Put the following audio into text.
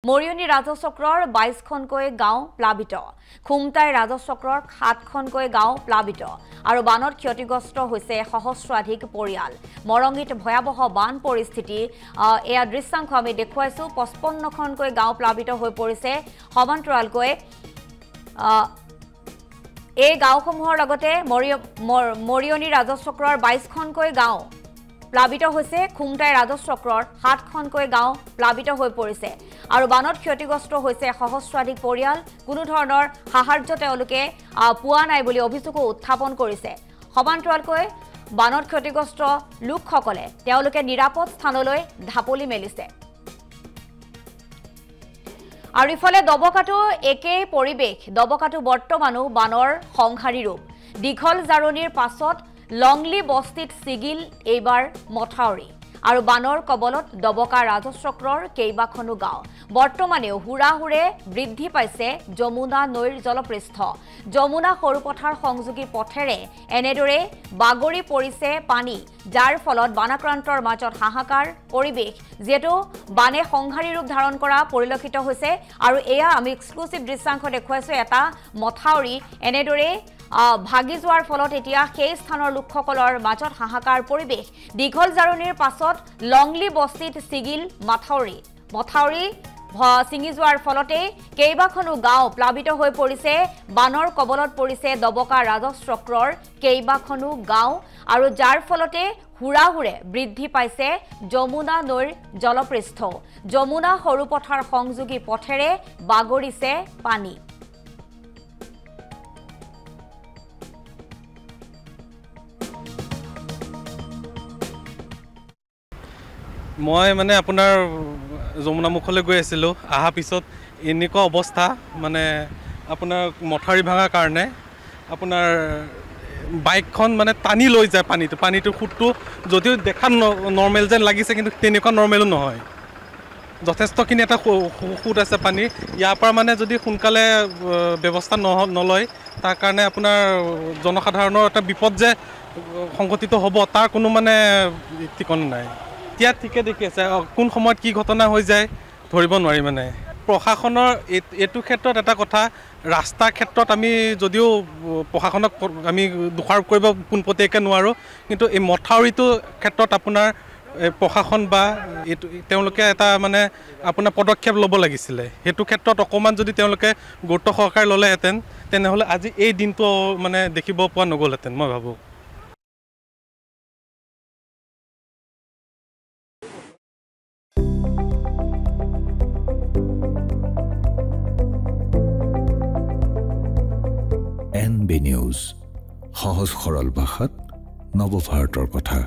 মৰিয়নি ৰাজচক্ৰৰ 22খনকৈ গাঁও প্লাবিত খুমটাই ৰাজচক্ৰৰ 7খনকৈ গাঁও প্লাবিত আৰু বানত ক্ষতিগ্ৰস্ত হৈছে সহস্ৰাধিক পৰিয়াল মৰংগীত ভয়াবহ বান পৰিস্থিতি এয়া দৃশ্যাংশ আমি দেখুৱাইছো 55খনকৈ গাঁও প্লাবিত হৈ পৰিছে সমান্তৰালকৈ এই গাঁওসমূহৰ লগতে মৰিয়নি ৰাজচক্ৰৰ 22খনকৈ গাঁও প্লাবিত হৈছে খুমটাই ৰাজচক্ৰৰ 7খনকৈ গাঁও প্লাবিত হৈ পৰিছে আৰু বানত ক্ষতিগ্ৰস্ত হৈছে সহস্ৰাধিক পৰিয়াল কোনো ধৰণৰ সাহায্য তেওঁলোকে পোৱা নাই বুলি অভিযোগ উত্থাপন কৰিছে সমান্তৰালকৈ বানত ক্ষতিগ্ৰস্ত লোকসকলে তেওঁলোকে নিৰাপদ স্থানলৈ ঢাপলি মেলিছে আৰু ইফালে দবকাটো একেই পৰিবেশ দবকাটো বৰ্তমানো বানৰ সংহাৰী ৰূপ দীঘল জাৰণিৰ পাছত লংলি বস্তিত সিগিল এইবাৰ মথাউৰি আৰু বানৰ কবলত দবকা ৰাজচক্ৰৰ কেইবাখনো গাঁও বৰ্তমানেও হুৰাহুৰে বৃদ্ধি পাইছে যমুনা নৈৰ জলপৃষ্ঠ যমুনা সৰুপথাৰ সংযোগী পথেৰে এনেদৰে বাগৰি পৰিছে পানী যাৰ ফলত বানাক্ৰান্তৰ মাজত হাহাকাৰ পৰিবেশ যেটো বানে সংহাৰী ৰূপ ধাৰণ কৰা পৰিলক্ষিত হৈছে আৰু এয়া আমি এক্সক্লুসিভ দৃশ্যাংশ দেখুৱাইছো এটা মথাউৰি এনেদৰে ভাগি যোৱাৰ ফলত এতিয়া সেই স্থানৰ লোকসকলৰ মাজত হাহাকাৰ পৰিবেশ দীঘল জাৰণিৰ পাছত লংলি বস্তিত সিগিল মথাউৰি ছিঙি যোৱাৰ ফলতে কেইবাখনো গাঁও প্লাবিত হৈ পৰিছে বানৰ কবলত পৰিছে দবকা ৰাজচক্ৰৰ কেইবাখনো গাঁও আৰু যাৰ ফলতে হুৰাহুৰে বৃদ্ধি পাইছে যমুনা নৈৰ জলপৃষ্ঠ যমুনা সৰুপথাৰ সংযোগী পথেৰে বাগৰিছে পানী মই মানে আপোনাৰ যমুনা মুখলৈ গৈ আছিলোঁ আহা পিছত এনেকুৱা অৱস্থা মানে আপোনাৰ মথাউৰি ভাঙাৰ কাৰণে আপোনাৰ বাইকখন মানে টানি লৈ যায় পানীটো খুঁটটো যদিও দেখাত নৰ্মেল যেন লাগিছে কিন্তু তেনেকুৱা নৰ্মেলো নহয় যথেষ্টখিনি এটা খুঁট আছে পানী ইয়াৰ পৰা মানে যদি সোনকালে ব্যৱস্থা নলয় তাৰ কাৰণে আপোনাৰ জনসাধাৰণৰ এটা বিপদ যে সংঘটিত হ'ব তাৰ কোনো মানে ঠিকনা নাই এতিয়া ঠিকে দেখি আছে কোন সময়ত কি ঘটনা হৈ যায় ধৰিব নোৱাৰি মানে প্ৰশাসনৰ এইটো ক্ষেত্ৰত এটা কথা ৰাস্তাৰ ক্ষেত্ৰত আমি যদিও প্ৰশাসনক আমি দোষাৰোপ কৰিব পোনপটীয়াকৈ নোৱাৰোঁ কিন্তু এই মথাউৰিটোৰ ক্ষেত্ৰত আপোনাৰ প্ৰশাসন বা এইটো তেওঁলোকে এটা মানে আপোনাৰ পদক্ষেপ ল'ব লাগিছিলে সেইটো ক্ষেত্ৰত অকণমান যদি তেওঁলোকে গুৰুত্ব সহকাৰে ল'লেহেঁতেন তেনেহ'লে আজি এই দিনটো মানে দেখিব পোৱা নগ'লহেঁতেন মই ভাবোঁ NB নিউজ সহজ সৰল ভাষাত নৱভাৰতৰ কথা